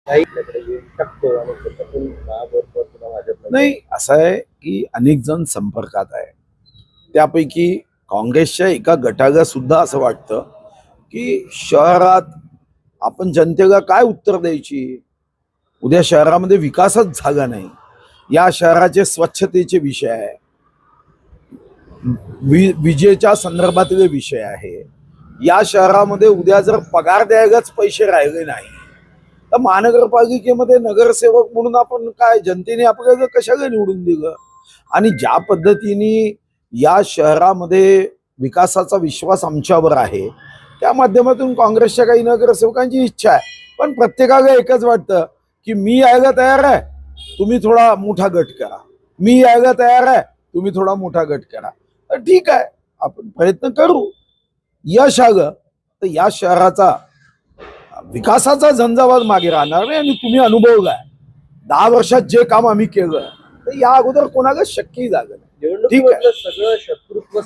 काही आपल्याकडे येऊन टाकतो आणि त्याच्यातून महापौरपद पुन्हा भाजपला नाही, असं आहे की अनेक जण संपर्कात आहे. त्यापैकी काँग्रेसच्या एका गटाला सुद्धा असं वाटतं की शहरात आपण जनतेला काय उत्तर द्यायची. उद्या शहरामध्ये विकासच झाला नाही. या शहराचे स्वच्छतेचे विषय आहे, विजेच्या संदर्भातले विषय आहे. या शहरामध्ये उद्या जर पगार द्यायलाच पैसे राहिले नाही तर महानगरपालिकेमध्ये नगरसेवक म्हणून आपण काय, जनतेने आपल्याला कशाला निवडून दिलं. आणि ज्या पद्धतीने या शहरामध्ये विकासाचा विश्वास आमच्यावर आहे, त्या माध्यमातून काँग्रेसच्या काही नगरसेवकांची इच्छा आहे. पण प्रत्येकाला एकच वाटतं की मी यायला तयार आहे, तुम्ही थोडा मोठा गट करा. मी यायला तयार आहे, तुम्ही थोडा मोठा गट करा. तर ठीक आहे, आपण प्रयत्न करू. यश आलं तर या शहराचा विकासाचा झंझावात मागे राहणार नाही. आणि तुम्ही अनुभवलाय 10 वर्षात जे काम आम्ही केलं तर या अगोदर कोणाला शक्यही झालं नाही. ठीक आहे. निवडणुकीमधलं सगळं शत्रुत्व